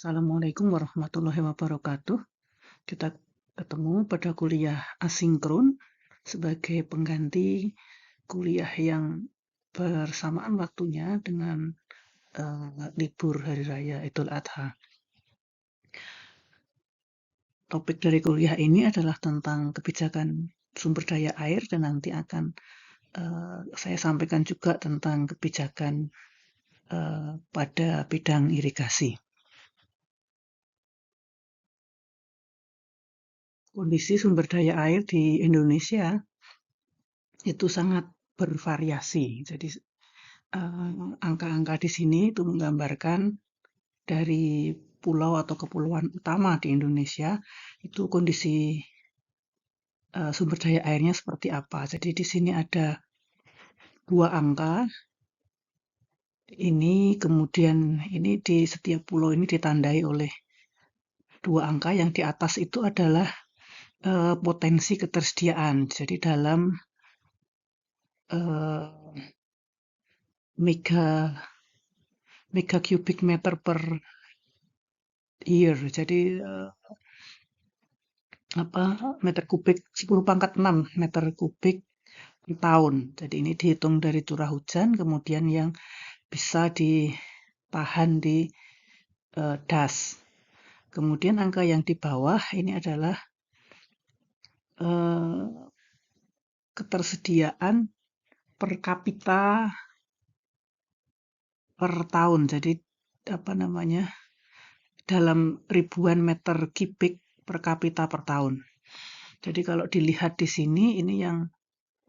Assalamualaikum warahmatullahi wabarakatuh. Kita ketemu pada kuliah asinkron sebagai pengganti kuliah yang bersamaan waktunya dengan libur Hari Raya Idul Adha. Topik dari kuliah ini adalah tentang kebijakan sumber daya air dan nanti akan saya sampaikan juga tentang kebijakan pada bidang irigasi. Kondisi sumber daya air di Indonesia itu sangat bervariasi. Jadi angka-angka di sini itu menggambarkan dari pulau atau kepulauan utama di Indonesia itu kondisi sumber daya airnya seperti apa. Jadi di sini ada dua angka. Ini kemudian ini di setiap pulau ini ditandai oleh dua angka. Yang di atas itu adalah potensi ketersediaan. Jadi dalam mega cubic meter per year. Jadi meter kubik 10⁻⁶ meter kubik per tahun. Jadi ini dihitung dari curah hujan, kemudian yang bisa ditahan di das. Kemudian angka yang di bawah ini adalah ketersediaan per kapita per tahun. Jadi dalam ribuan meter kubik per kapita per tahun. Jadi kalau dilihat di sini, ini yang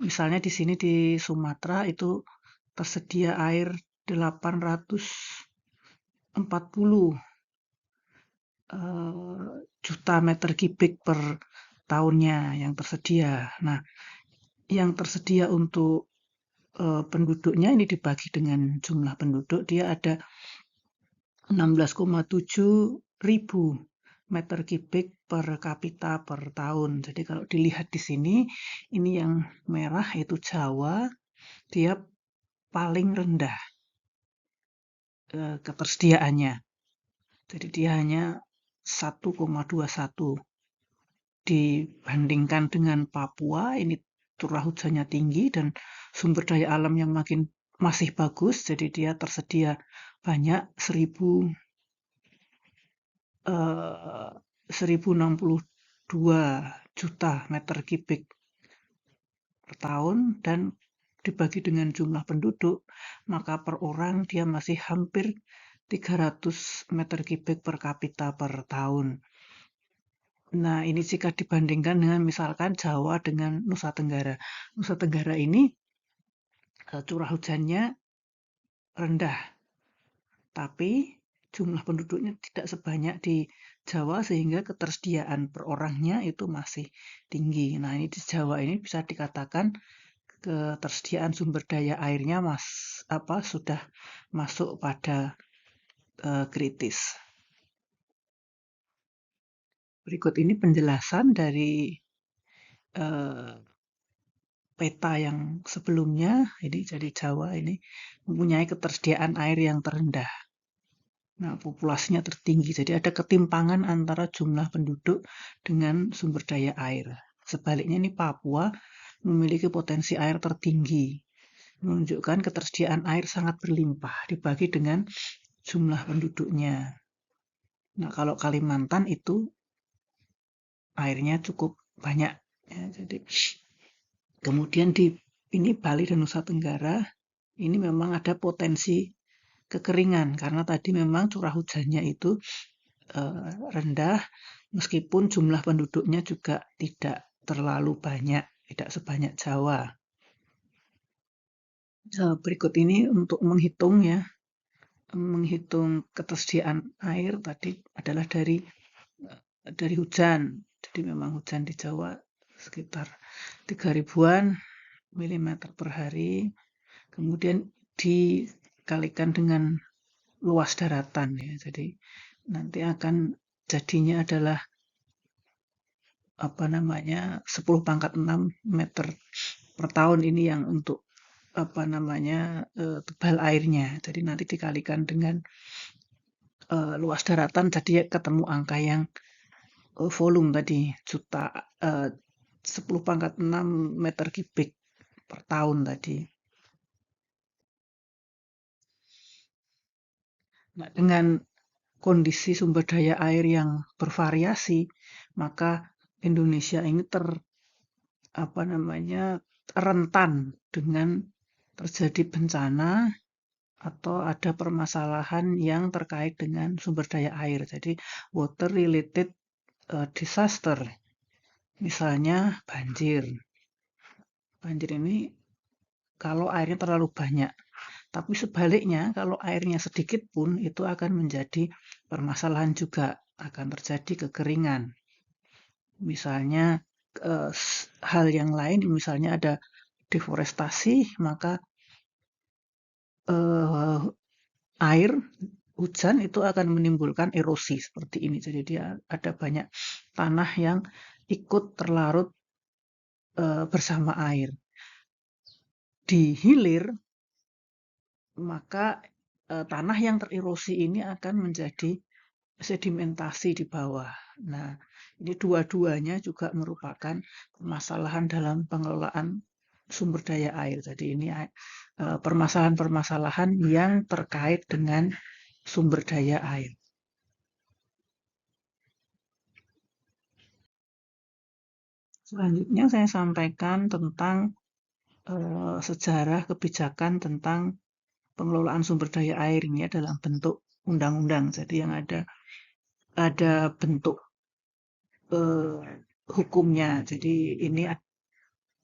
misalnya di sini di Sumatera itu tersedia air 840 juta meter kubik per tahunnya yang tersedia. Nah, yang tersedia untuk penduduknya ini dibagi dengan jumlah penduduk, dia ada 16,7 ribu meter kubik per kapita per tahun. Jadi kalau dilihat di sini, ini yang merah itu Jawa, dia paling rendah ketersediaannya. Jadi dia hanya 1,21 dibandingkan dengan Papua, ini curah hujannya tinggi dan sumber daya alam yang masih bagus, jadi dia tersedia banyak 1062 juta meter kubik per tahun dan dibagi dengan jumlah penduduk, maka per orang dia masih hampir 300 meter kubik per kapita per tahun. Nah, ini jika dibandingkan dengan misalkan Jawa dengan Nusa Tenggara. Nusa Tenggara ini curah hujannya rendah, tapi jumlah penduduknya tidak sebanyak di Jawa sehingga ketersediaan per orangnya itu masih tinggi. Nah, ini di Jawa ini bisa dikatakan ketersediaan sumber daya airnya sudah masuk pada kritis. Berikut ini penjelasan dari peta yang sebelumnya. Ini jadi Jawa ini mempunyai ketersediaan air yang terendah. Nah, populasinya tertinggi. Jadi ada ketimpangan antara jumlah penduduk dengan sumber daya air. Sebaliknya ini Papua memiliki potensi air tertinggi. Menunjukkan ketersediaan air sangat berlimpah dibagi dengan jumlah penduduknya. Nah, kalau Kalimantan itu airnya cukup banyak. Ya, jadi kemudian ini Bali dan Nusa Tenggara ini memang ada potensi kekeringan karena tadi memang curah hujannya itu rendah meskipun jumlah penduduknya juga tidak terlalu banyak, tidak sebanyak Jawa. Berikut ini untuk menghitung ketersediaan air tadi adalah dari hujan. Jadi memang hujan di Jawa sekitar 3.000-an milimeter per hari. Kemudian dikalikan dengan luas daratan ya. Jadi nanti akan jadinya adalah 10⁻⁶ meter per tahun ini yang untuk tebal airnya. Jadi nanti dikalikan dengan luas daratan jadi ketemu angka yang volume tadi juta 10⁻⁶ meter kubik per tahun tadi. Nah, dengan kondisi sumber daya air yang bervariasi, maka Indonesia ini apa namanya rentan dengan terjadi bencana atau ada permasalahan yang terkait dengan sumber daya air. Jadi water related disaster. Misalnya banjir. Banjir ini kalau airnya terlalu banyak. Tapi sebaliknya kalau airnya sedikit pun itu akan menjadi permasalahan juga. Akan terjadi kekeringan. Misalnya hal yang lain, misalnya ada deforestasi, maka eh, air hujan itu akan menimbulkan erosi seperti ini. Jadi dia ada banyak tanah yang ikut terlarut bersama air. Di hilir, maka tanah yang tererosi ini akan menjadi sedimentasi di bawah. Nah, ini dua-duanya juga merupakan permasalahan dalam pengelolaan sumber daya air. Jadi ini permasalahan-permasalahan yang terkait dengan sumber daya air. Selanjutnya saya sampaikan tentang sejarah kebijakan tentang pengelolaan sumber daya air ini dalam bentuk undang-undang. Jadi yang ada bentuk hukumnya. Jadi ini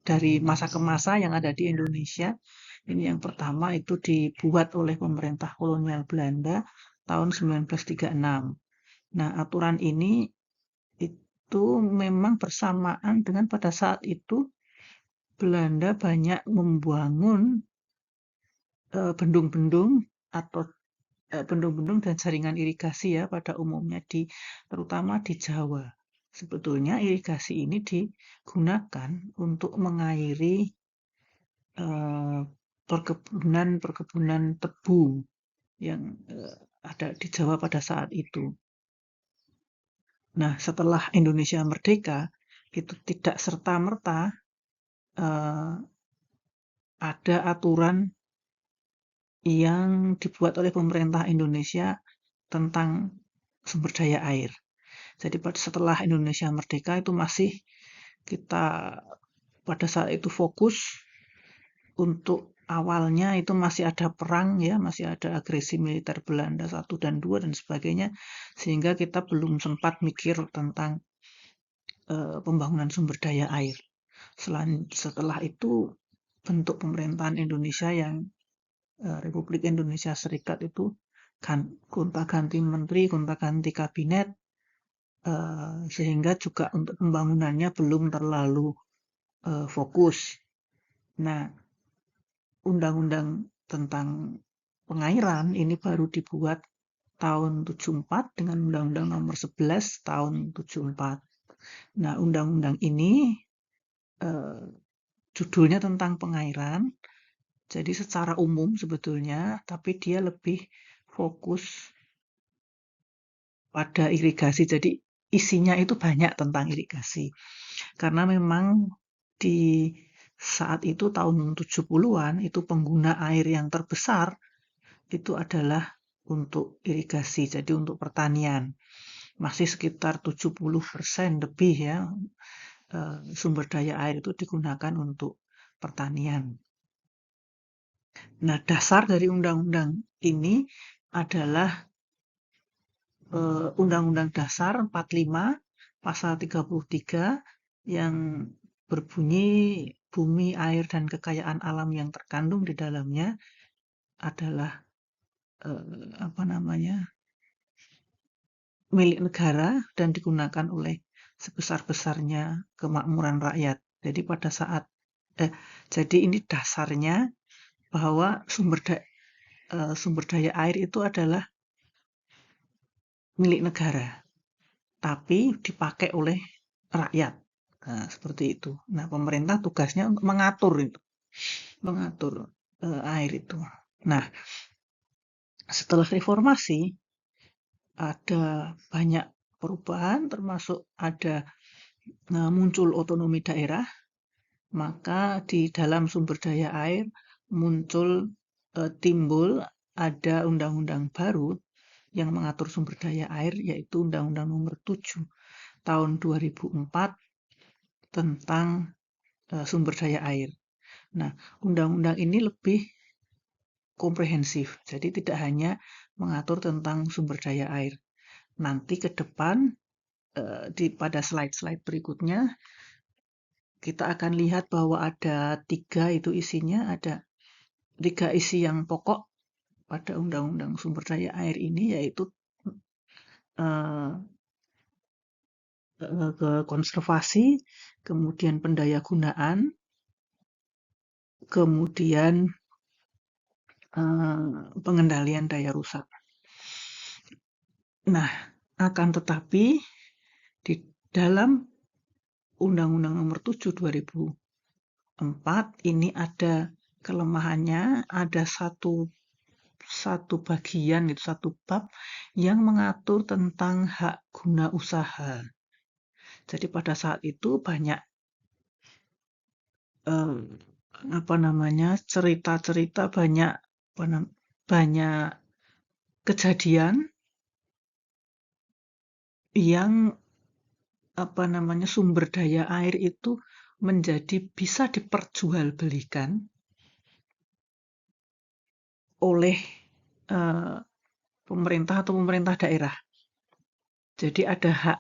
dari masa ke masa yang ada di Indonesia. Ini yang pertama itu dibuat oleh pemerintah kolonial Belanda tahun 1936. Nah, aturan ini itu memang bersamaan dengan pada saat itu Belanda banyak membangun bendung-bendung atau bendung-bendung dan jaringan irigasi ya pada umumnya terutama di Jawa. Sebetulnya irigasi ini digunakan untuk mengairi perkebunan tebu yang ada di Jawa pada saat itu. Nah, setelah Indonesia merdeka, itu tidak serta-merta ada aturan yang dibuat oleh pemerintah Indonesia tentang sumber daya air. Jadi setelah Indonesia merdeka itu masih kita pada saat itu fokus untuk awalnya itu masih ada perang ya, masih ada agresi militer Belanda 1 dan 2 dan sebagainya, sehingga kita belum sempat mikir tentang pembangunan sumber daya air. Setelah itu bentuk pemerintahan Indonesia yang Republik Indonesia Serikat itu gonta-ganti menteri, gonta-ganti kabinet, sehingga juga untuk pembangunannya belum terlalu fokus. Nah, undang-undang tentang pengairan ini baru dibuat tahun 74 dengan Undang-Undang Nomor 11 tahun 74. Nah, undang-undang ini judulnya tentang pengairan. Jadi secara umum sebetulnya, tapi dia lebih fokus pada irigasi. Jadi isinya itu banyak tentang irigasi. Karena memang di saat itu tahun 70-an itu pengguna air yang terbesar itu adalah untuk irigasi, jadi untuk pertanian. Masih sekitar 70% lebih ya sumber daya air itu digunakan untuk pertanian. Nah, dasar dari undang-undang ini adalah Undang-Undang Dasar 45 pasal 33 yang berbunyi bumi, air, dan kekayaan alam yang terkandung di dalamnya adalah milik negara dan digunakan oleh sebesar-besarnya kemakmuran rakyat. Jadi pada saat jadi ini dasarnya bahwa sumber daya air itu adalah milik negara, tapi dipakai oleh rakyat. Nah, seperti itu. Nah, pemerintah tugasnya untuk mengatur itu, mengatur air itu. Nah, setelah reformasi, ada banyak perubahan, termasuk ada muncul otonomi daerah, maka di dalam sumber daya air timbul ada undang-undang baru yang mengatur sumber daya air, yaitu Undang-Undang Nomor 7 tahun 2004 tentang sumber daya air. Nah, undang-undang ini lebih komprehensif, jadi tidak hanya mengatur tentang sumber daya air. Nanti ke depan pada slide-slide berikutnya kita akan lihat bahwa ada ada tiga isi yang pokok pada undang-undang sumber daya air ini, yaitu ke konservasi, kemudian pendaya gunaan, kemudian pengendalian daya rusak. Nah, akan tetapi di dalam Undang-Undang Nomor 7 2004 ini ada kelemahannya, ada satu bagian, itu satu bab yang mengatur tentang hak guna usaha. Jadi pada saat itu banyak cerita-cerita, banyak kejadian yang sumber daya air itu bisa diperjualbelikan oleh pemerintah atau pemerintah daerah. Jadi ada hak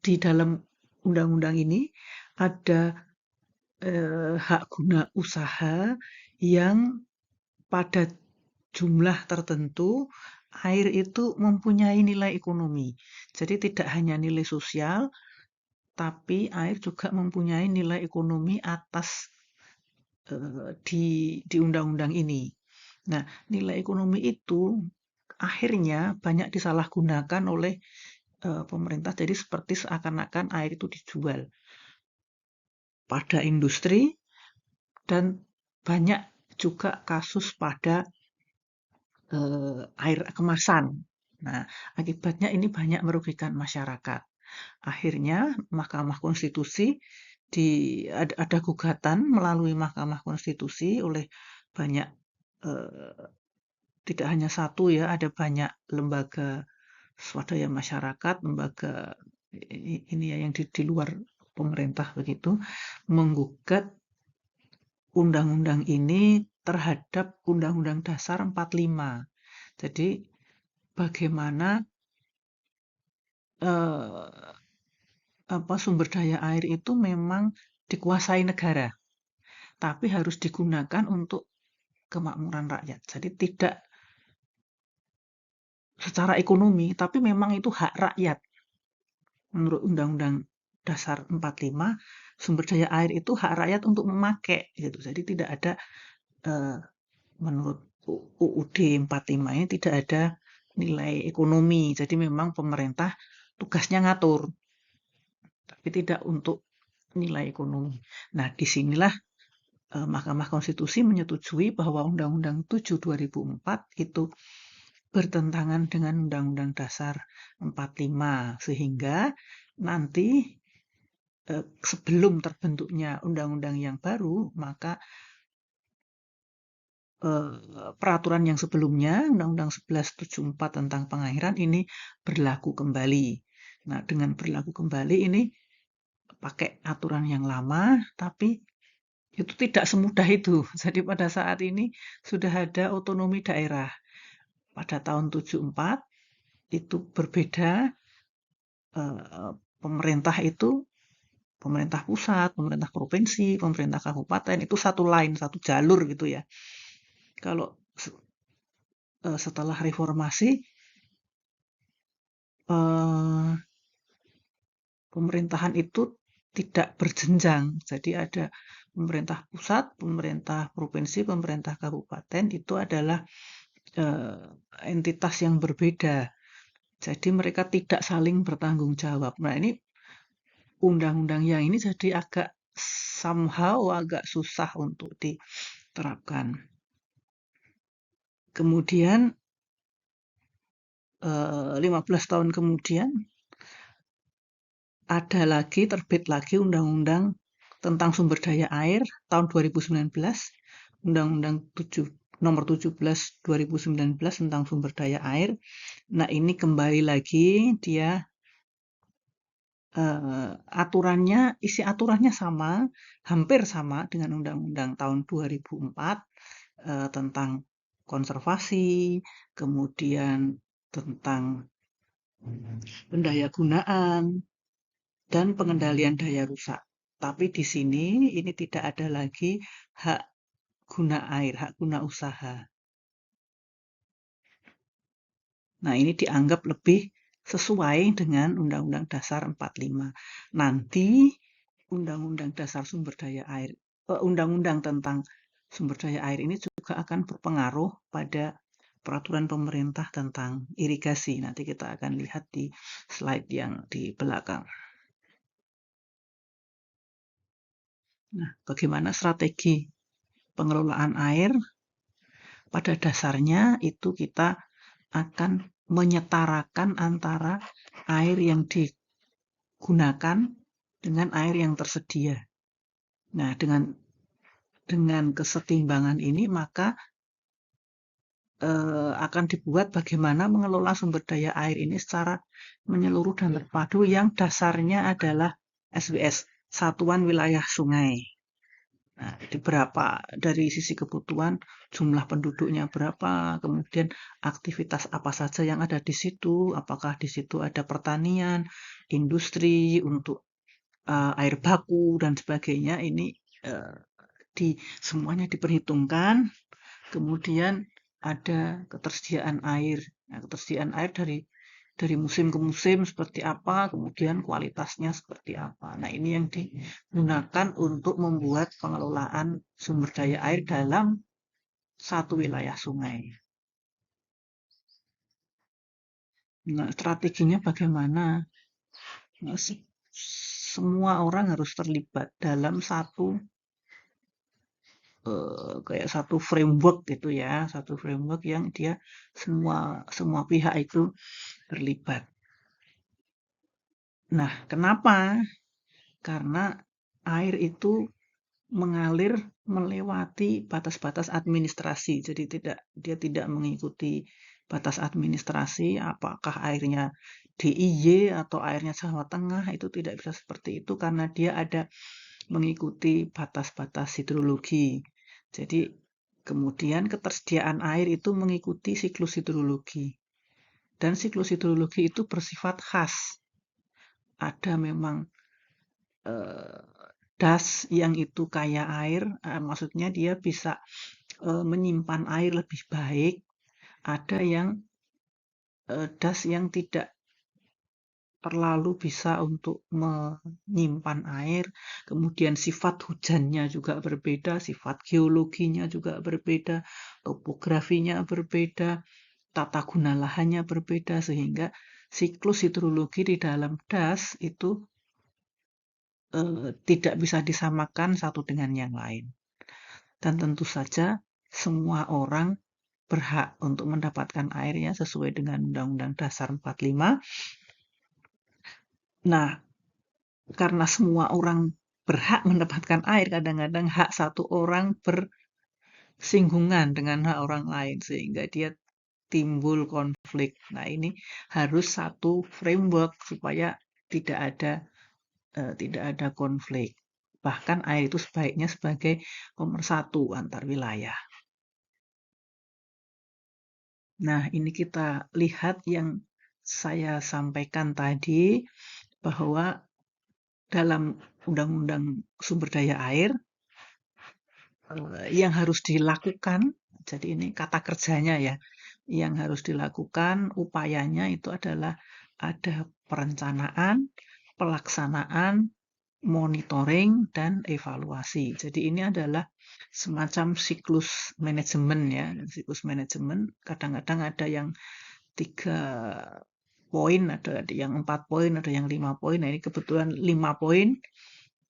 di dalam undang-undang ini ada hak guna usaha yang pada jumlah tertentu air itu mempunyai nilai ekonomi. Jadi tidak hanya nilai sosial, tapi air juga mempunyai nilai ekonomi atas di undang-undang ini. Nah, nilai ekonomi itu akhirnya banyak disalahgunakan oleh pemerintah. Jadi seperti seakan-akan air itu dijual pada industri, dan banyak juga kasus pada air kemasan. Nah, akibatnya ini banyak merugikan masyarakat. Akhirnya Mahkamah Konstitusi ada gugatan melalui Mahkamah Konstitusi oleh banyak tidak hanya satu ya, ada banyak lembaga swadaya masyarakat, lembaga ini ya yang di luar pemerintah begitu, menggugat undang-undang ini terhadap Undang-Undang Dasar 45. Jadi bagaimana sumber daya air itu memang dikuasai negara, tapi harus digunakan untuk kemakmuran rakyat. Jadi tidak secara ekonomi, tapi memang itu hak rakyat. Menurut Undang-Undang Dasar 45, sumber daya air itu hak rakyat untuk memakai gitu. Jadi tidak ada menurut UUD 45 ini tidak ada nilai ekonomi. Jadi memang pemerintah tugasnya ngatur, tapi tidak untuk nilai ekonomi. Nah, disinilah Mahkamah Konstitusi menyetujui bahwa Undang-Undang 7 2004 itu bertentangan dengan Undang-Undang Dasar 45, sehingga nanti sebelum terbentuknya undang-undang yang baru, maka peraturan yang sebelumnya, Undang-Undang 1174 tentang pengairan ini berlaku kembali. Nah, dengan berlaku kembali ini pakai aturan yang lama, tapi itu tidak semudah itu. Jadi pada saat ini sudah ada otonomi daerah. Pada tahun 74 itu berbeda, pemerintah itu, pemerintah pusat, pemerintah provinsi, pemerintah kabupaten itu satu line, satu jalur gitu ya. Kalau setelah reformasi pemerintahan itu tidak berjenjang. Jadi ada pemerintah pusat, pemerintah provinsi, pemerintah kabupaten itu adalah entitas yang berbeda. Jadi mereka tidak saling bertanggung jawab. Nah, ini undang-undang yang ini jadi agak susah untuk diterapkan. Kemudian 15 tahun kemudian terbit lagi Undang-Undang tentang Sumber Daya Air tahun 2019, Undang-Undang Nomor 17 2019 tentang Sumber Daya Air. Nah, ini kembali lagi dia isi aturannya sama, hampir sama dengan Undang-Undang tahun 2004 tentang konservasi, kemudian tentang pendayagunaan dan pengendalian daya rusak. Tapi di sini ini tidak ada lagi hak guna air, hak guna usaha. Nah, ini dianggap lebih sesuai dengan Undang-Undang Dasar 45. Nanti Undang-Undang Dasar Sumber Daya Air, Undang-Undang tentang Sumber Daya Air ini juga akan berpengaruh pada peraturan pemerintah tentang irigasi. Nanti kita akan lihat di slide yang di belakang. Nah, bagaimana strategi pengelolaan air? Pada dasarnya itu kita akan menyetarakan antara air yang digunakan dengan air yang tersedia. Nah, dengan kesetimbangan ini maka akan dibuat bagaimana mengelola sumber daya air ini secara menyeluruh dan terpadu yang dasarnya adalah SBS, Satuan Wilayah Sungai. Nah, dari sisi kebutuhan, jumlah penduduknya berapa, kemudian aktivitas apa saja yang ada di situ, apakah di situ ada pertanian, industri untuk air baku dan sebagainya. Ini semuanya diperhitungkan. Kemudian ada ketersediaan air. Nah, ketersediaan air dari musim ke musim seperti apa, kemudian kualitasnya seperti apa. Nah, ini yang digunakan untuk membuat pengelolaan sumber daya air dalam satu wilayah sungai. Nah, strateginya bagaimana? Nah, semua orang harus terlibat dalam kayak satu framework gitu ya, satu framework yang dia semua pihak itu terlibat. Nah, kenapa? Karena air itu mengalir melewati batas-batas administrasi. Jadi dia tidak mengikuti batas administrasi, apakah airnya DIY atau airnya Jawa Tengah, itu tidak bisa seperti itu karena dia ada mengikuti batas-batas hidrologi. Jadi kemudian ketersediaan air itu mengikuti siklus hidrologi. Dan siklus hidrologi itu bersifat khas. Ada memang das yang itu kaya air, maksudnya dia bisa menyimpan air lebih baik. Ada yang das yang tidak terlalu bisa untuk menyimpan air, kemudian sifat hujannya juga berbeda, sifat geologinya juga berbeda, topografinya berbeda, tata guna lahannya berbeda, sehingga siklus hidrologi di dalam das itu tidak bisa disamakan satu dengan yang lain. Dan tentu saja semua orang berhak untuk mendapatkan airnya sesuai dengan Undang-Undang Dasar 45. Nah, karena semua orang berhak mendapatkan air, kadang-kadang hak satu orang bersinggungan dengan hak orang lain, sehingga dia timbul konflik. Nah, ini harus satu framework supaya tidak ada konflik. Bahkan air itu sebaiknya sebagai nomor satu antar wilayah. Nah, ini kita lihat yang saya sampaikan tadi, bahwa dalam Undang-Undang Sumber Daya Air yang harus dilakukan, jadi ini kata kerjanya ya, yang harus dilakukan upayanya itu adalah ada perencanaan, pelaksanaan, monitoring, dan evaluasi. Jadi ini adalah semacam siklus manajemen ya. Siklus manajemen kadang-kadang ada yang 3 poin, ada yang 4 poin, ada yang 5 poin. Nah, ini kebetulan 5 poin.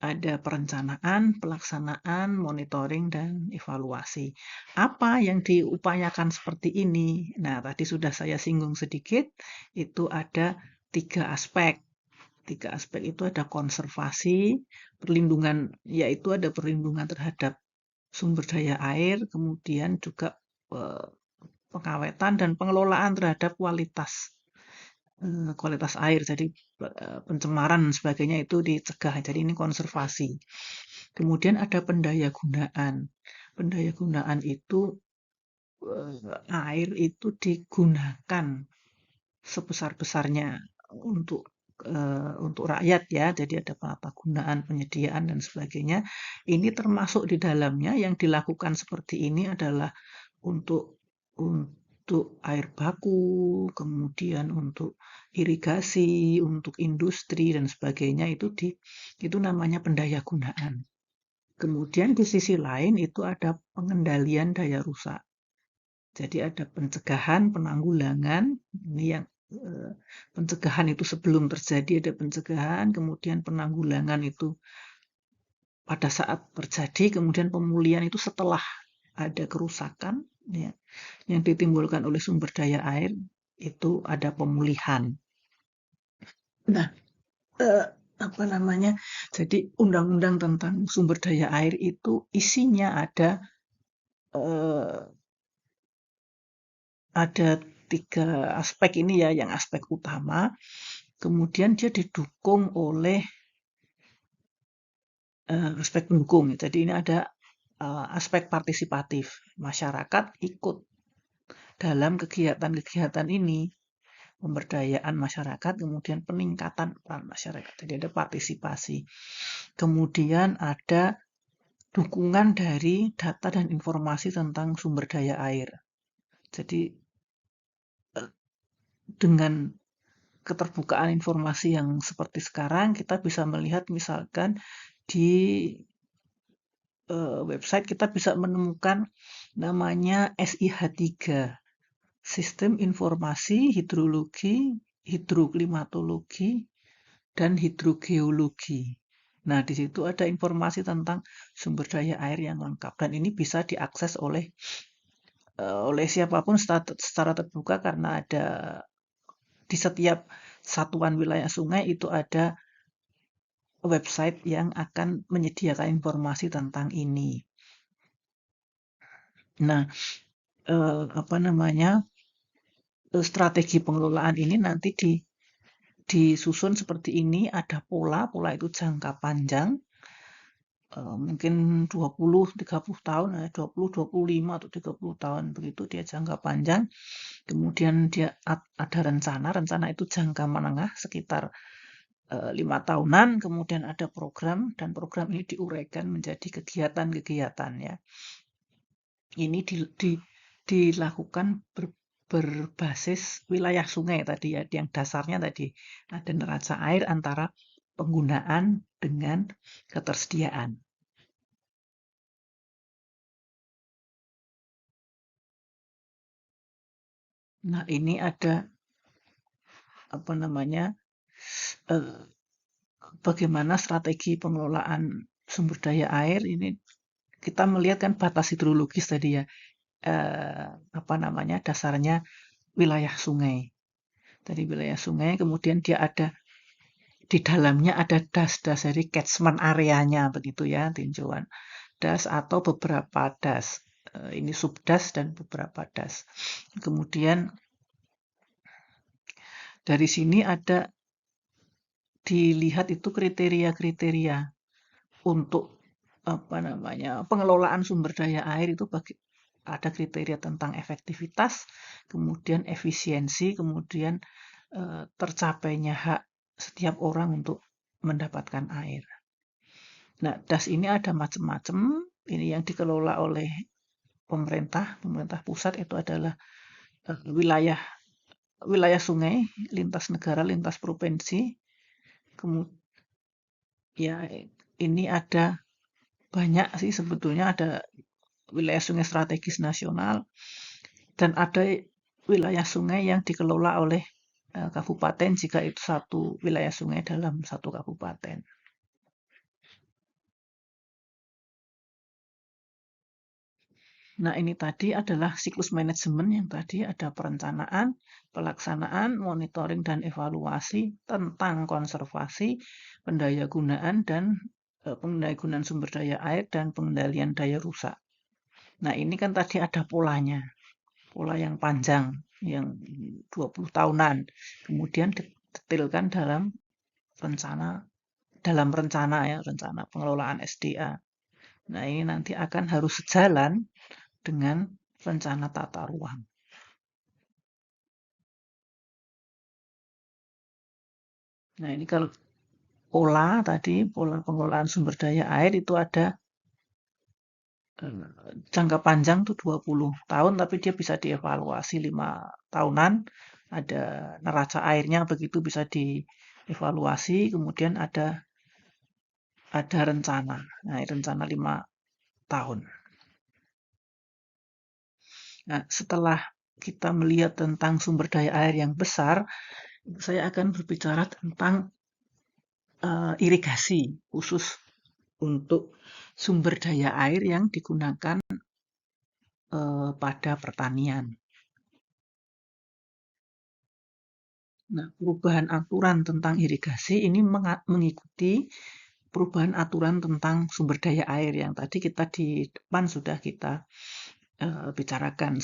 ada perencanaan, pelaksanaan, monitoring, dan evaluasi. Apa yang diupayakan seperti ini? Nah, tadi sudah saya singgung sedikit, itu ada 3 aspek. 3 aspek itu ada konservasi, perlindungan, yaitu ada perlindungan terhadap sumber daya air, kemudian juga eh, pengawetan dan pengelolaan terhadap kualitas air. Jadi pencemaran dan sebagainya itu dicegah. Jadi ini konservasi. Kemudian ada pendaya gunaan. Pendaya gunaan itu air itu digunakan sebesar-besarnya untuk rakyat ya. Jadi ada penata gunaan, penyediaan dan sebagainya. Ini termasuk di dalamnya yang dilakukan seperti ini adalah untuk air baku, kemudian untuk irigasi, untuk industri dan sebagainya itu namanya pendaya gunaan. Kemudian di sisi lain itu ada pengendalian daya rusak. Jadi ada pencegahan, penanggulangan, ini yang pencegahan itu sebelum terjadi ada pencegahan, kemudian penanggulangan itu pada saat terjadi, kemudian pemulihan itu setelah ada kerusakan ya, yang ditimbulkan oleh sumber daya air itu ada pemulihan. Nah, eh, apa namanya? Jadi undang-undang tentang sumber daya air itu isinya eh, ada 3 aspek ini ya, yang aspek utama. Kemudian dia didukung oleh aspek pendukung. Jadi ini ada aspek partisipatif. Masyarakat ikut dalam kegiatan-kegiatan ini. Pemberdayaan masyarakat, kemudian peningkatan peran masyarakat. Jadi ada partisipasi. Kemudian ada dukungan dari data dan informasi tentang sumber daya air. Jadi dengan keterbukaan informasi yang seperti sekarang, kita bisa melihat misalkan di website kita bisa menemukan namanya SIH3, Sistem Informasi Hidrologi, Hidroklimatologi, dan Hidrogeologi. Nah, di situ ada informasi tentang sumber daya air yang lengkap dan ini bisa diakses oleh siapapun secara terbuka karena ada di setiap satuan wilayah sungai itu ada website yang akan menyediakan informasi tentang ini. Nah, apa namanya? Strategi pengelolaan ini nanti disusun seperti ini, ada pola itu jangka panjang, mungkin 20-30 tahun, 20-25 atau 30 tahun begitu dia jangka panjang. Kemudian dia ada rencana itu jangka menengah sekitar 5 tahunan, kemudian ada program dan program ini diuraikan menjadi kegiatan-kegiatan ya. Ini dilakukan berbasis wilayah sungai tadi ya, yang dasarnya tadi ada neraca air antara penggunaan dengan ketersediaan. Nah, ini ada apa namanya? Bagaimana strategi pengelolaan sumber daya air ini kita melihat kan batas hidrologis tadi ya. Apa namanya? Dasarnya wilayah sungai. Tadi wilayah sungai, kemudian dia ada di dalamnya ada das-das, jadi catchment areanya begitu ya, tinjauan das atau beberapa das. Ini subdas dan beberapa das. Kemudian dari sini ada dilihat itu kriteria-kriteria untuk apa namanya pengelolaan sumber daya air itu ada kriteria tentang efektivitas, kemudian efisiensi, kemudian tercapainya hak setiap orang untuk mendapatkan air. Nah, das ini ada macam-macam. Ini yang dikelola oleh pemerintah pusat itu adalah wilayah wilayah sungai, lintas negara, lintas provinsi. Kemudian ya ini ada banyak sih sebetulnya, ada wilayah sungai strategis nasional dan ada wilayah sungai yang dikelola oleh kabupaten jika itu satu wilayah sungai dalam satu kabupaten. Nah, ini tadi adalah siklus manajemen yang tadi ada perencanaan, pelaksanaan, monitoring, dan evaluasi tentang konservasi, pendayagunaan, dan pendayagunaan sumber daya air dan pengendalian daya rusak. Nah, ini kan tadi ada polanya, pola yang panjang, yang 20 tahunan. Kemudian didetailkan dalam rencana ya, rencana pengelolaan SDA. Nah, ini nanti akan harus sejalan dengan rencana tata ruang. Nah, ini kalau pola pengelolaan sumber daya air itu ada jangka panjang tuh 20 tahun, tapi dia bisa dievaluasi 5 tahunan. Ada neraca airnya begitu bisa dievaluasi, kemudian ada rencana. Nah, rencana 5 tahun. Nah, setelah kita melihat tentang sumber daya air yang besar, saya akan berbicara tentang irigasi khusus untuk sumber daya air yang digunakan pada pertanian. Nah, perubahan aturan tentang irigasi ini mengikuti perubahan aturan tentang sumber daya air yang tadi kita di depan sudah kita bicarakan.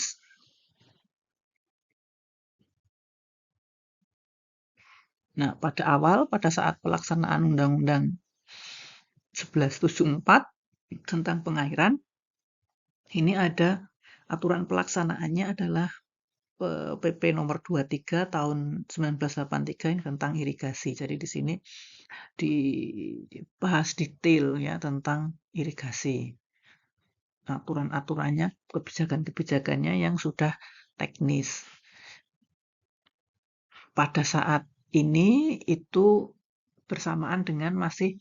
Nah, pada saat pelaksanaan Undang-Undang 1174 tentang pengairan, ini ada aturan pelaksanaannya adalah PP nomor 23 tahun 1983 ini tentang irigasi. Jadi di sini dibahas detail ya tentang irigasi. Aturan-aturannya, kebijakan-kebijakannya yang sudah teknis. Pada saat ini itu bersamaan dengan masih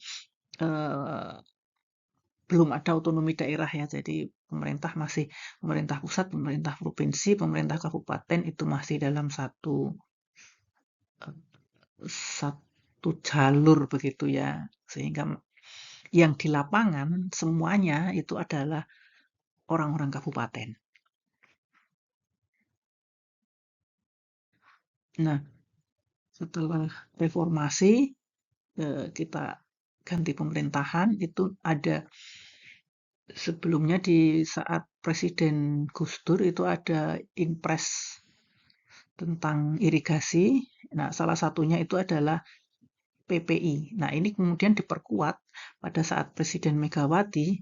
eh, belum ada otonomi daerah ya. Jadi pemerintah pusat, pemerintah provinsi, pemerintah kabupaten itu masih dalam satu jalur begitu ya. Sehingga yang di lapangan semuanya itu adalah orang-orang kabupaten. Nah, setelah reformasi kita ganti pemerintahan itu ada sebelumnya di saat Presiden Gus Dur itu ada Inpres tentang irigasi. Nah, salah satunya itu adalah PPI. Nah, ini kemudian diperkuat pada saat Presiden Megawati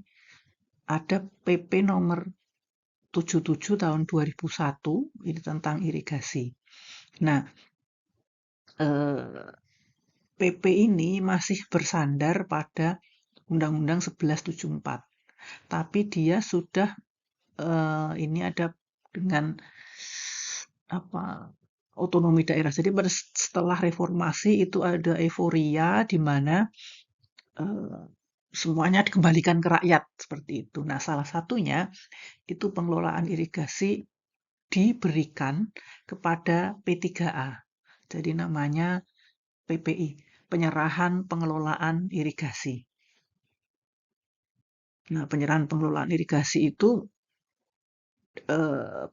ada PP nomor 77 tahun 2001 ini tentang irigasi. Nah, PP ini masih bersandar pada Undang-Undang 1174. Tapi dia sudah ini ada dengan apa otonomi daerah. Jadi setelah reformasi itu ada euforia di mana eh, semuanya dikembalikan ke rakyat seperti itu. Nah, salah satunya itu pengelolaan irigasi diberikan kepada P3A. Jadi namanya PPI, penyerahan pengelolaan irigasi. Nah, penyerahan pengelolaan irigasi itu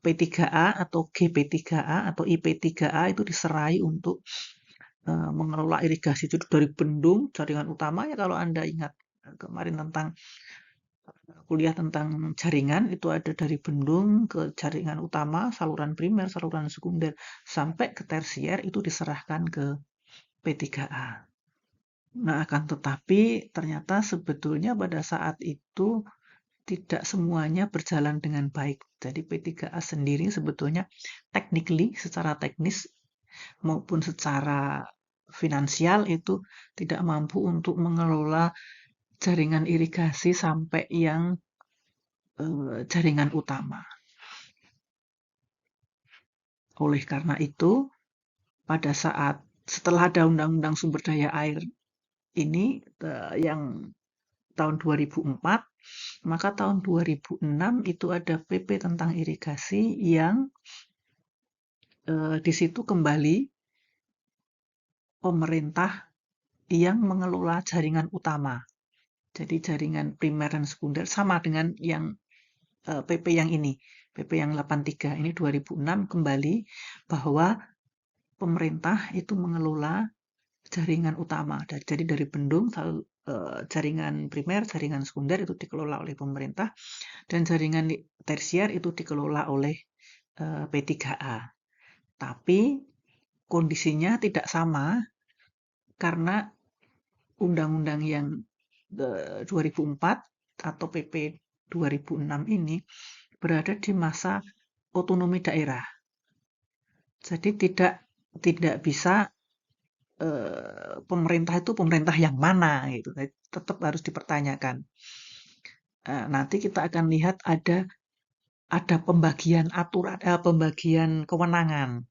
P3A atau GP3A atau IP3A itu diserai untuk mengelola irigasi itu dari bendung jaringan utama ya kalau Anda ingat kemarin tentang kuliah tentang jaringan itu ada dari bendung ke jaringan utama, saluran primer, saluran sekunder sampai ke tersier itu diserahkan ke P3A. Nah, akan tetapi ternyata sebetulnya pada saat itu tidak semuanya berjalan dengan baik. Jadi P3A sendiri sebetulnya secara teknis maupun secara finansial itu tidak mampu untuk mengelola jaringan irigasi sampai yang jaringan utama. Oleh karena itu, pada saat setelah ada Undang-Undang Sumber Daya Air ini yang tahun 2004, maka tahun 2006 itu ada PP tentang irigasi yang di situ kembali pemerintah yang mengelola jaringan utama. Jadi jaringan primer dan sekunder sama dengan yang PP yang ini, PP yang 83 ini 2006 kembali bahwa pemerintah itu mengelola jaringan utama. Jadi dari bendung jaringan primer, jaringan sekunder itu dikelola oleh pemerintah dan jaringan tersier itu dikelola oleh P3A. Tapi kondisinya tidak sama karena undang-undang yang 2004 atau PP 2006 ini berada di masa otonomi daerah. Jadi tidak bisa pemerintah itu pemerintah yang mana gitu. Tetap harus dipertanyakan. Nanti kita akan lihat ada pembagian aturan, pembagian kewenangan.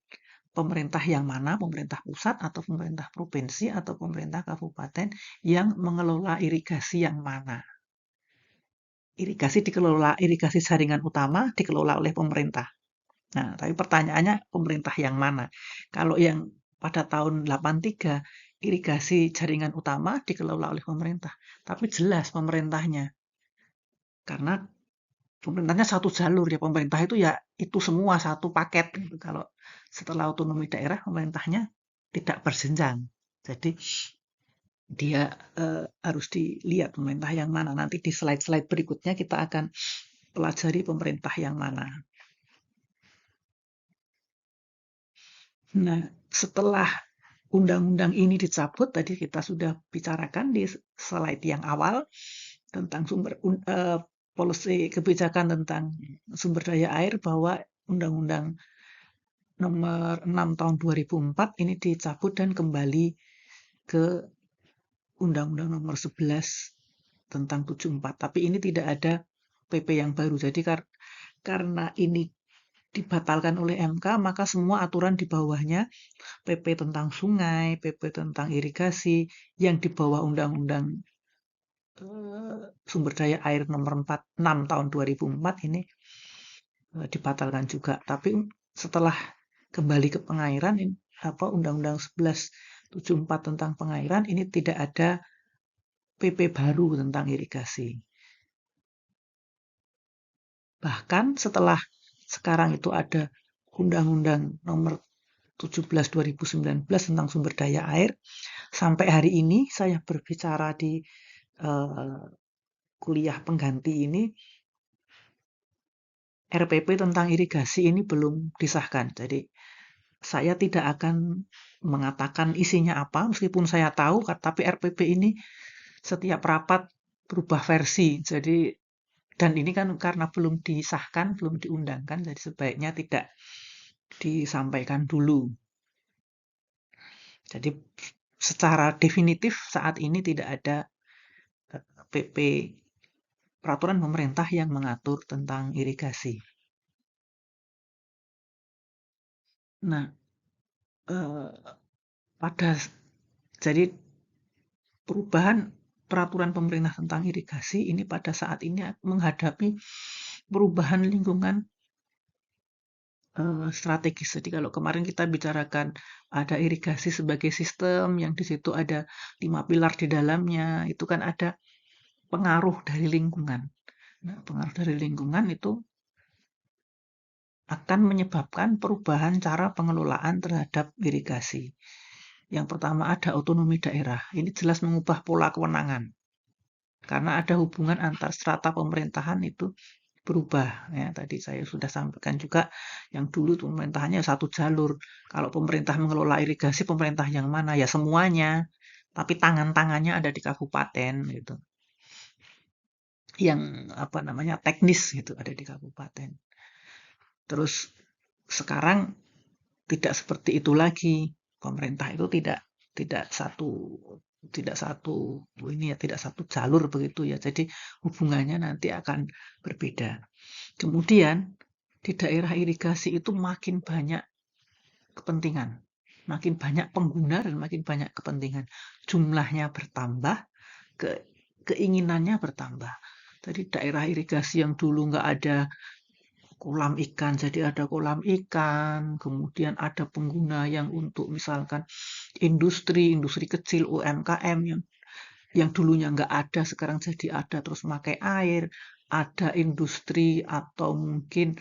Pemerintah yang mana, pemerintah pusat atau pemerintah provinsi atau pemerintah kabupaten yang mengelola irigasi yang mana. Irigasi jaringan utama dikelola oleh pemerintah. Nah, tapi pertanyaannya pemerintah yang mana? Kalau yang pada tahun 83 irigasi jaringan utama dikelola oleh pemerintah, tapi jelas pemerintahnya. Karena pemerintahnya satu jalur ya, pemerintah itu ya itu semua satu paket gitu. Kalau setelah otonomi daerah pemerintahnya tidak berjenjang. Jadi dia harus dilihat pemerintah yang mana. Nanti di slide-slide berikutnya kita akan pelajari pemerintah yang mana. Nah, setelah undang-undang ini dicabut, tadi kita sudah bicarakan di slide yang awal tentang policy kebijakan tentang sumber daya air bahwa Undang-Undang Nomor 6 Tahun 2004 ini dicabut dan kembali ke Undang-Undang Nomor 11 tentang 74. Tapi ini tidak ada PP yang baru. Jadi karena ini dibatalkan oleh MK, maka semua aturan di bawahnya, PP tentang sungai, PP tentang irigasi, yang di bawah Undang-Undang Sumber Daya Air Nomor 6 Tahun 2004 ini dibatalkan juga. Tapi setelah kembali ke pengairan, Undang-Undang 1174 tentang pengairan, ini tidak ada PP baru tentang irigasi. Bahkan setelah sekarang itu ada Undang-Undang Nomor 17 2019 tentang sumber daya air, sampai hari ini saya berbicara di kuliah pengganti ini, RPP tentang irigasi ini belum disahkan. Jadi saya tidak akan mengatakan isinya apa, meskipun saya tahu, tapi RPP ini setiap rapat berubah versi. Jadi dan ini kan karena belum disahkan, belum diundangkan, jadi sebaiknya tidak disampaikan dulu. Jadi secara definitif saat ini tidak ada PP peraturan pemerintah yang mengatur tentang irigasi. Nah, jadi perubahan peraturan pemerintah tentang irigasi ini pada saat ini menghadapi perubahan lingkungan strategis. Jadi kalau kemarin kita bicarakan ada irigasi sebagai sistem yang di situ ada 5 pilar di dalamnya, itu kan ada pengaruh dari lingkungan. Nah, pengaruh dari lingkungan itu akan menyebabkan perubahan cara pengelolaan terhadap irigasi. Yang pertama ada otonomi daerah. Ini jelas mengubah pola kewenangan. Karena ada hubungan antar strata pemerintahan itu berubah. Ya, tadi saya sudah sampaikan juga yang dulu pemerintahannya satu jalur. Kalau pemerintah mengelola irigasi, pemerintah yang mana? Ya semuanya. Tapi tangan-tangannya ada di kabupaten gitu. Yang teknis gitu ada di kabupaten. Terus sekarang tidak seperti itu lagi. Pemerintah itu tidak satu jalur begitu ya. Jadi hubungannya nanti akan berbeda. Kemudian di daerah irigasi itu makin banyak kepentingan, makin banyak pengguna dan makin banyak kepentingan. Jumlahnya bertambah, keinginannya bertambah. Jadi daerah irigasi yang dulu nggak ada kolam ikan, jadi ada kolam ikan, kemudian ada pengguna yang untuk misalkan industri kecil, UMKM yang dulunya nggak ada, sekarang jadi ada, terus pakai air, ada industri atau mungkin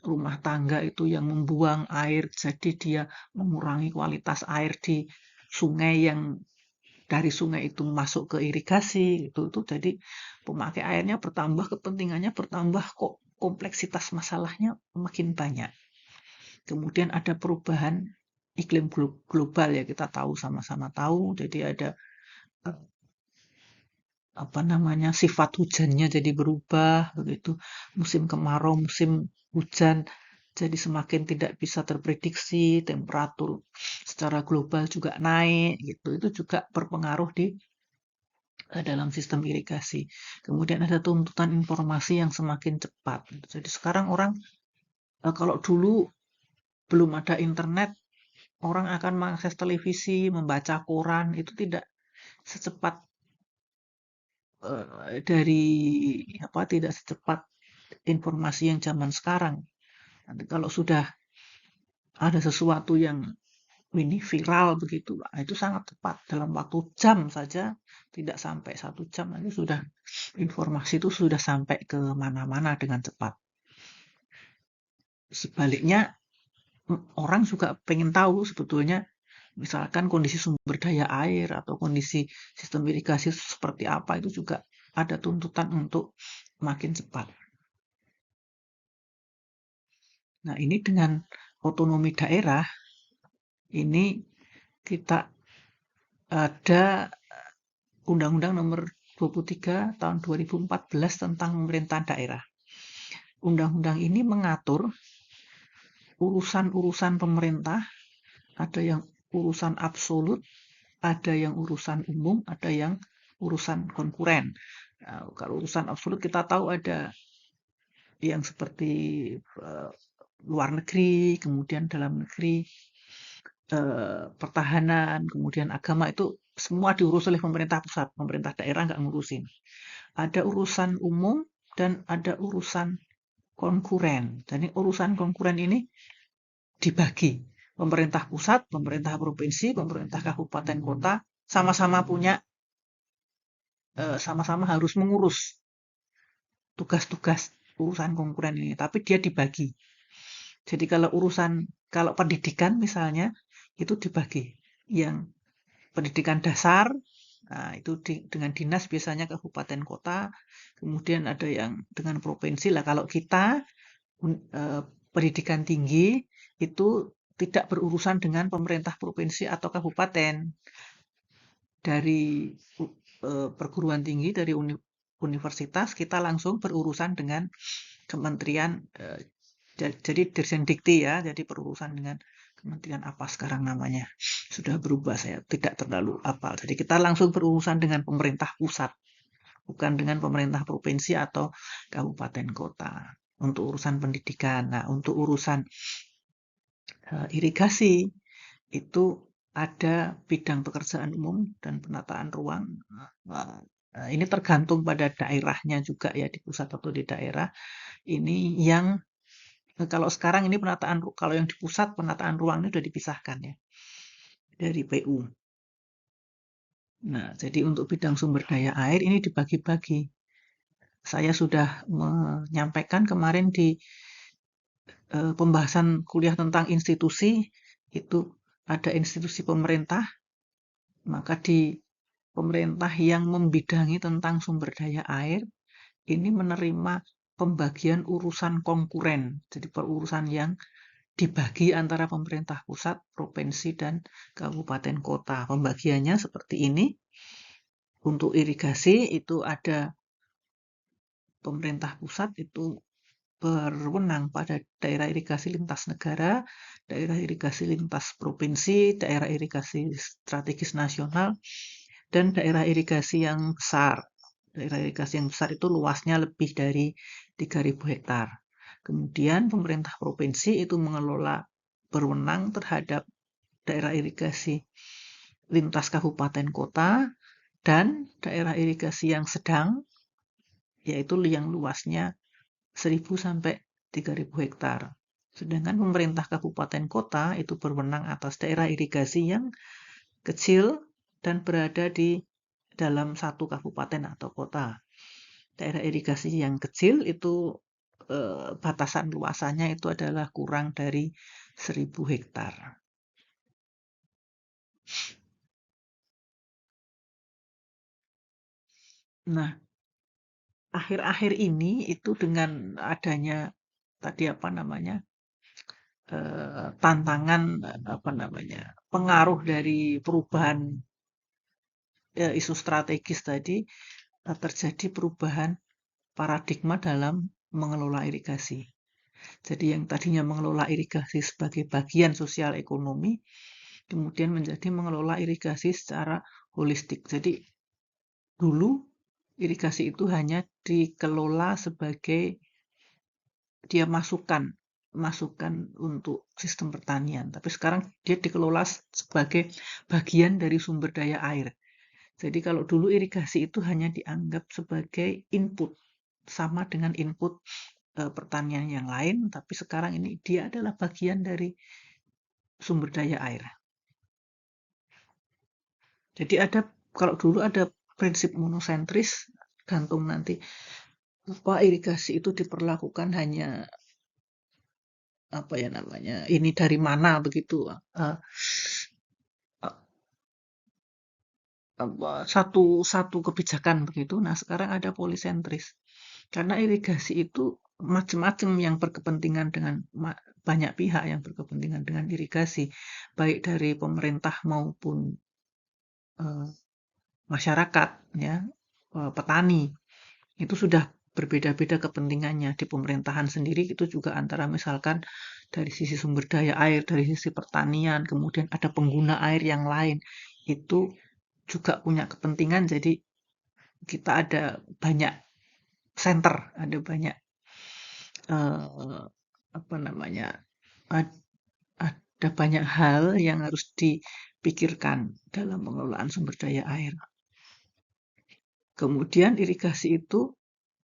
rumah tangga itu yang membuang air, jadi dia mengurangi kualitas air di sungai yang dari sungai itu masuk ke irigasi itu jadi pemakai airnya bertambah, kepentingannya bertambah, kok kompleksitas masalahnya makin banyak. Kemudian ada perubahan iklim global ya, kita tahu, sama-sama tahu. Jadi ada eh, apa namanya, sifat hujannya jadi berubah begitu. Musim kemarau, musim hujan jadi semakin tidak bisa terprediksi, temperatur secara global juga naik gitu. Itu juga berpengaruh di dalam sistem irigasi. Kemudian ada tuntutan informasi yang semakin cepat. Jadi sekarang orang kalau dulu belum ada internet, orang akan mengakses televisi, membaca koran, itu tidak secepat dari apa, tidak secepat informasi yang zaman sekarang. Nanti kalau sudah ada sesuatu yang ini viral begitu, itu sangat cepat. Dalam waktu jam saja, tidak sampai 1 jam, nanti sudah informasi itu sudah sampai ke mana-mana dengan cepat. Sebaliknya, orang juga pengen tahu sebetulnya, misalkan kondisi sumber daya air atau kondisi sistem irigasi seperti apa, itu juga ada tuntutan untuk makin cepat. Nah, ini dengan otonomi daerah, ini kita ada Undang-Undang Nomor 23 tahun 2014 tentang pemerintahan daerah. Undang-undang ini mengatur urusan-urusan pemerintah, ada yang urusan absolut, ada yang urusan umum, ada yang urusan konkuren. Nah, kalau urusan absolut kita tahu ada yang seperti luar negeri, kemudian dalam negeri, pertahanan, kemudian agama, itu semua diurus oleh pemerintah pusat, pemerintah daerah nggak ngurusin. Ada urusan umum dan ada urusan konkuren. Jadi urusan konkuren ini dibagi. Pemerintah pusat, pemerintah provinsi, pemerintah kabupaten kota sama-sama punya, sama-sama harus mengurus tugas-tugas urusan konkuren ini, tapi dia dibagi. Jadi kalau pendidikan misalnya itu dibagi. Yang pendidikan dasar, nah itu dengan dinas biasanya kabupaten kota, kemudian ada yang dengan provinsi lah. Kalau kita pendidikan tinggi itu tidak berurusan dengan pemerintah provinsi atau kabupaten. Dari perguruan tinggi, dari universitas, kita langsung berurusan dengan kementerian, jadi Dirjen Dikti ya, jadi berurusan dengan kementerian apa sekarang namanya, sudah berubah, saya tidak terlalu hafal. Jadi kita langsung berurusan dengan pemerintah pusat, bukan dengan pemerintah provinsi atau kabupaten kota untuk urusan pendidikan. Nah, untuk urusan irigasi itu ada bidang pekerjaan umum dan penataan ruang. Ini tergantung pada daerahnya juga ya, di pusat atau di daerah. Ini yang kalau sekarang ini kalau yang di pusat penataan ruang ini sudah dipisahkan ya dari PU. Nah, jadi untuk bidang sumber daya air ini dibagi-bagi. Saya sudah menyampaikan kemarin di pembahasan kuliah tentang institusi, itu ada institusi pemerintah, maka di pemerintah yang membidangi tentang sumber daya air ini menerima pembagian urusan konkuren, jadi perurusan yang dibagi antara pemerintah pusat, provinsi, dan kabupaten kota. Pembagiannya seperti ini. Untuk irigasi itu ada pemerintah pusat itu berwenang pada daerah irigasi lintas negara, daerah irigasi lintas provinsi, daerah irigasi strategis nasional, dan daerah irigasi yang besar. Daerah irigasi yang besar itu luasnya lebih dari 3.000 hektar. Kemudian pemerintah provinsi itu mengelola, berwenang terhadap daerah irigasi lintas kabupaten kota dan daerah irigasi yang sedang, yaitu yang luasnya 1.000 sampai 3.000 hektar. Sedangkan pemerintah kabupaten kota itu berwenang atas daerah irigasi yang kecil dan berada di dalam satu kabupaten atau kota. Daerah irigasi yang kecil itu batasan luasannya itu adalah kurang dari 1.000 hektar. Nah, akhir-akhir ini itu dengan adanya tadi apa namanya tantangan apa namanya pengaruh dari perubahan isu strategis tadi terjadi perubahan paradigma dalam mengelola irigasi. Jadi yang tadinya mengelola irigasi sebagai bagian sosial ekonomi, kemudian menjadi mengelola irigasi secara holistik. Jadi dulu irigasi itu hanya dikelola sebagai dia masukan untuk sistem pertanian. Tapi sekarang dia dikelola sebagai bagian dari sumber daya air. Jadi kalau dulu irigasi itu hanya dianggap sebagai input, sama dengan input pertanian yang lain, tapi sekarang ini dia adalah bagian dari sumber daya air. Jadi kalau dulu ada prinsip monosentris, gantung nanti apa irigasi itu diperlakukan hanya apa ya namanya ini dari mana begitu satu kebijakan begitu. Nah sekarang ada polisentris karena irigasi itu macam-macam yang berkepentingan dengan banyak pihak yang berkepentingan dengan irigasi, baik dari pemerintah maupun masyarakat, ya petani. Itu sudah berbeda-beda kepentingannya. Di pemerintahan sendiri itu juga antara misalkan dari sisi sumber daya air, dari sisi pertanian, kemudian ada pengguna air yang lain. Itu juga punya kepentingan, jadi kita ada banyak center, ada banyak apa namanya, ada banyak hal yang harus dipikirkan dalam pengelolaan sumber daya air. Kemudian irigasi itu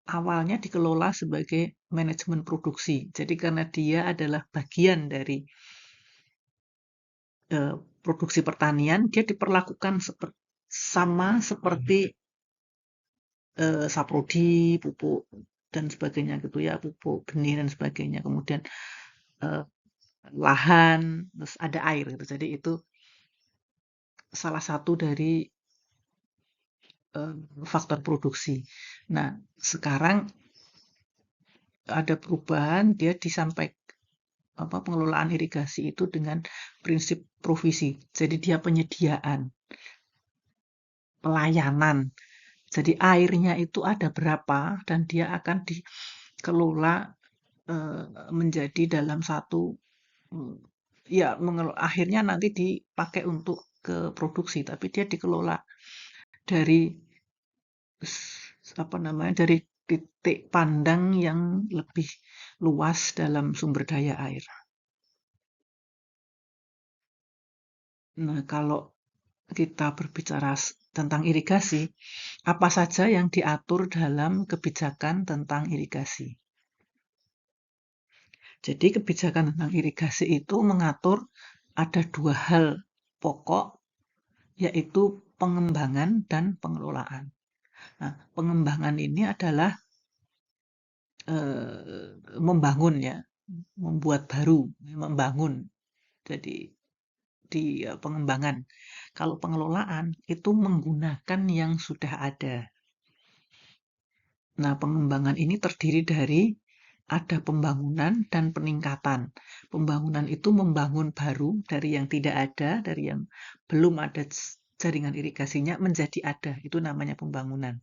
awalnya dikelola sebagai manajemen produksi. Jadi karena dia adalah bagian dari produksi pertanian, dia diperlakukan sama seperti saprodi, pupuk dan sebagainya gitu ya, pupuk benih dan sebagainya. Kemudian lahan, terus ada air gitu. Jadi itu salah satu dari faktor produksi. Nah, sekarang ada perubahan, dia disampaikan apa pengelolaan irigasi itu dengan prinsip provisi. Jadi dia penyediaan, pelayanan. Jadi airnya itu ada berapa dan dia akan dikelola menjadi dalam satu ya akhirnya nanti dipakai untuk ke produksi, tapi dia dikelola dari apa namanya dari titik pandang yang lebih luas dalam sumber daya air. Nah, kalau kita berbicara tentang irigasi, apa saja yang diatur dalam kebijakan tentang irigasi? Jadi kebijakan tentang irigasi itu mengatur ada dua hal pokok, yaitu pengembangan dan pengelolaan. Nah, pengembangan ini adalah membangun ya, membuat baru, membangun. Jadi di pengembangan. Kalau pengelolaan itu menggunakan yang sudah ada. Nah, pengembangan ini terdiri dari ada pembangunan dan peningkatan. Pembangunan itu membangun baru dari yang tidak ada, dari yang belum ada jaringan irigasinya menjadi ada. Itu namanya pembangunan.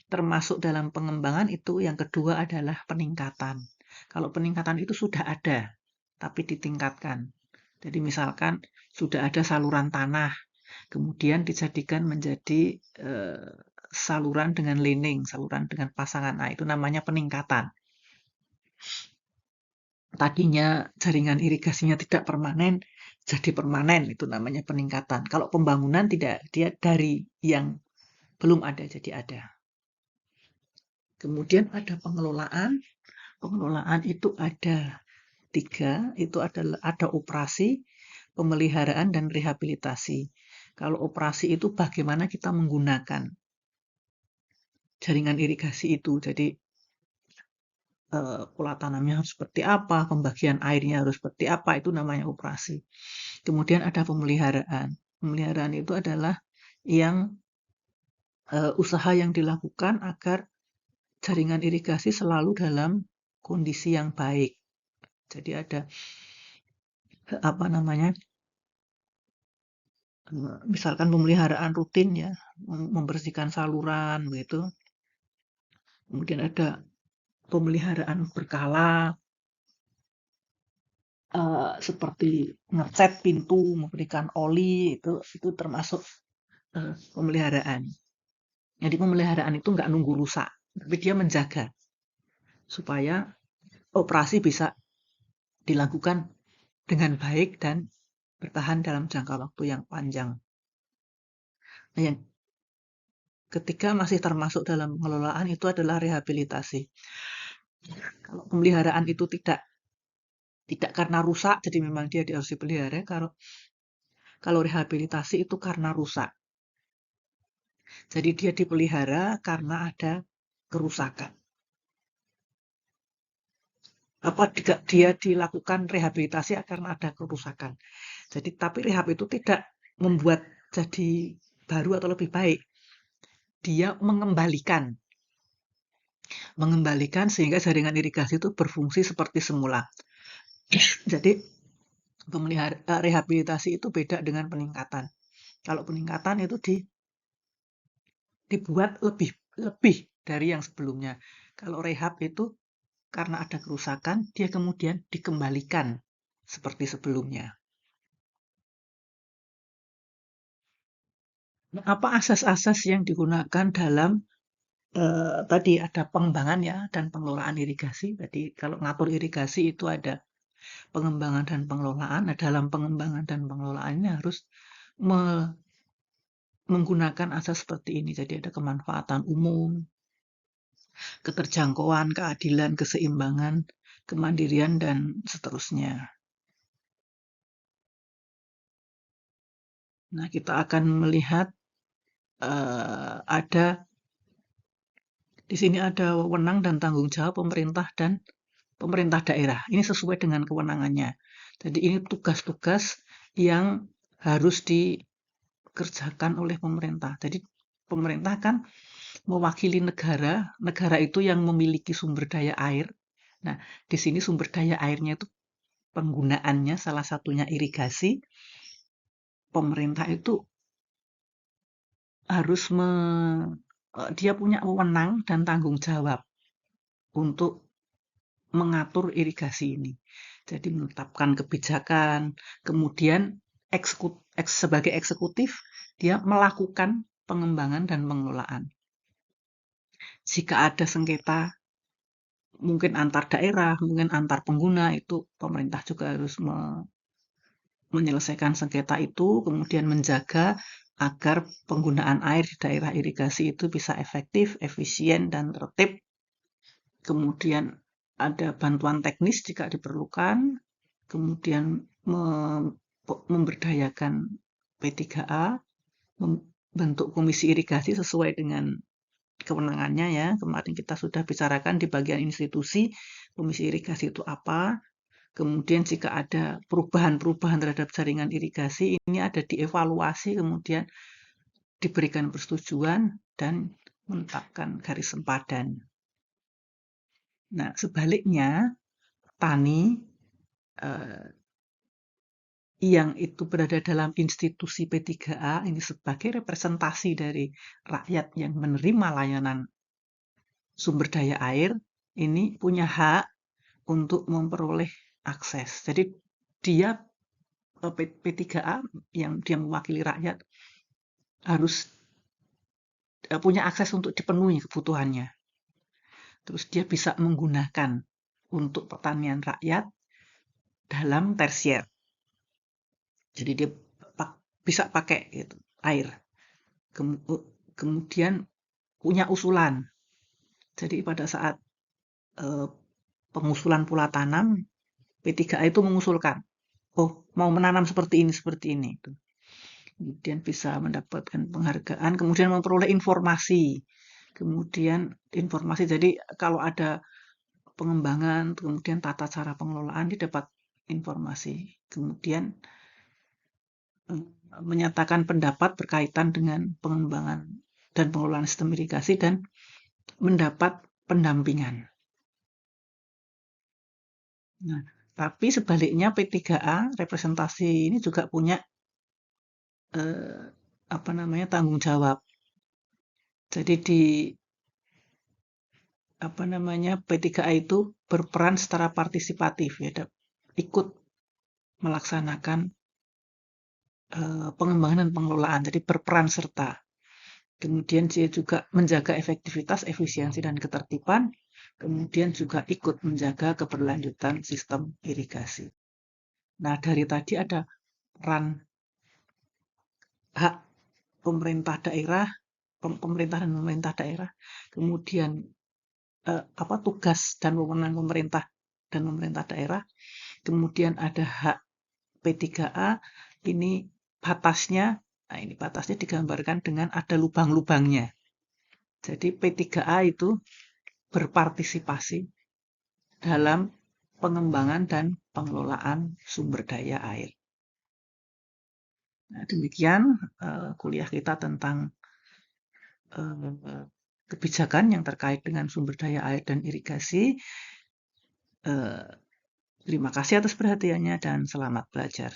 Termasuk dalam pengembangan itu yang kedua adalah peningkatan. Kalau peningkatan itu sudah ada, tapi ditingkatkan. Jadi misalkan sudah ada saluran tanah, kemudian dijadikan menjadi saluran dengan lining, saluran dengan pasangan. Nah, itu namanya peningkatan. Tadinya jaringan irigasinya tidak permanen, jadi permanen, itu namanya peningkatan. Kalau pembangunan tidak, dia dari yang belum ada jadi ada. Kemudian ada pengelolaan. Pengelolaan itu ada 3, itu adalah ada operasi, pemeliharaan, dan rehabilitasi. Kalau operasi itu bagaimana kita menggunakan jaringan irigasi itu. Jadi pola tanamnya harus seperti apa, pembagian airnya harus seperti apa, itu namanya operasi. Kemudian ada pemeliharaan. Pemeliharaan itu adalah yang usaha yang dilakukan agar jaringan irigasi selalu dalam kondisi yang baik. Jadi ada apa namanya, misalkan pemeliharaan rutin ya, membersihkan saluran begitu. Kemudian ada pemeliharaan berkala, seperti ngecat pintu, memberikan oli, itu termasuk pemeliharaan. Jadi pemeliharaan itu nggak nunggu rusak, tapi dia menjaga supaya operasi bisa dilakukan dengan baik dan bertahan dalam jangka waktu yang panjang. Nah, yang ketiga masih termasuk dalam pengelolaan itu adalah rehabilitasi. Kalau pemeliharaan itu tidak karena rusak, jadi memang dia harus dipelihara. Kalau rehabilitasi itu karena rusak. Jadi dia dipelihara karena ada kerusakan. Apa dia dilakukan rehabilitasi karena ada kerusakan. Jadi tapi rehab itu tidak membuat jadi baru atau lebih baik. Dia mengembalikan sehingga jaringan irigasi itu berfungsi seperti semula. Jadi rehabilitasi itu beda dengan peningkatan. Kalau peningkatan itu dibuat lebih dari yang sebelumnya. Kalau rehab itu karena ada kerusakan, dia kemudian dikembalikan seperti sebelumnya. Nah, apa asas-asas yang digunakan dalam tadi ada pengembangan ya dan pengelolaan irigasi. Tadi kalau ngatur irigasi itu ada pengembangan dan pengelolaan. Nah, dalam pengembangan dan pengelolaannya harus menggunakan asas seperti ini. Jadi ada kemanfaatan umum, keterjangkauan, keadilan, keseimbangan, kemandirian, dan seterusnya. Nah, kita akan melihat di sini ada wewenang dan tanggung jawab pemerintah dan pemerintah daerah. Ini sesuai dengan kewenangannya. Jadi ini tugas-tugas yang harus dikerjakan oleh pemerintah. Jadi pemerintah kan mewakili negara, negara itu yang memiliki sumber daya air. Nah, di sini sumber daya airnya itu penggunaannya salah satunya irigasi. Pemerintah itu harus dia punya wewenang dan tanggung jawab untuk mengatur irigasi ini. Jadi menetapkan kebijakan, kemudian sebagai eksekutif dia melakukan pengembangan dan pengelolaan. Jika ada sengketa mungkin antar daerah, mungkin antar pengguna, itu pemerintah juga harus menyelesaikan sengketa itu, kemudian menjaga agar penggunaan air di daerah irigasi itu bisa efektif, efisien, dan tertib. Kemudian ada bantuan teknis jika diperlukan, kemudian memberdayakan P3A, membentuk komisi irigasi sesuai dengan kewenangannya ya. Kemarin kita sudah bicarakan di bagian institusi, komisi irigasi itu apa. Kemudian jika ada perubahan-perubahan terhadap jaringan irigasi, ini ada dievaluasi, kemudian diberikan persetujuan dan menetapkan garis sempadan. Nah, sebaliknya, petani yang itu berada dalam institusi P3A ini sebagai representasi dari rakyat yang menerima layanan sumber daya air, ini punya hak untuk memperoleh akses. Jadi dia P3A yang dia mewakili rakyat harus punya akses untuk dipenuhi kebutuhannya. Terus dia bisa menggunakan untuk pertanian rakyat dalam tersier. Jadi dia bisa pakai gitu, air. Kemudian punya usulan. Jadi pada saat pengusulan pola tanam, P3A itu mengusulkan, oh mau menanam seperti ini. Kemudian bisa mendapatkan penghargaan, kemudian memperoleh informasi kemudian informasi. Jadi kalau ada pengembangan, kemudian tata cara pengelolaan, dia dapat informasi. Kemudian menyatakan pendapat berkaitan dengan pengembangan dan pengelolaan sistem irigasi dan mendapat pendampingan. Nah, tapi sebaliknya P3A representasi ini juga punya tanggung jawab. Jadi P3A itu berperan secara partisipatif ya, ikut melaksanakan pengembangan dan pengelolaan. Jadi berperan serta. Kemudian dia juga menjaga efektivitas, efisiensi, dan ketertiban. Kemudian juga ikut menjaga keberlanjutan sistem irigasi. Nah, dari tadi ada peran hak pemerintah daerah, pemerintah dan pemerintah daerah, kemudian tugas dan wewenang pemerintah dan pemerintah daerah, kemudian ada hak P3A, ini batasnya, nah ini batasnya digambarkan dengan ada lubang-lubangnya. Jadi P3A itu berpartisipasi dalam pengembangan dan pengelolaan sumber daya air. Nah, demikian kuliah kita tentang kebijakan yang terkait dengan sumber daya air dan irigasi. Terima kasih atas perhatiannya dan selamat belajar.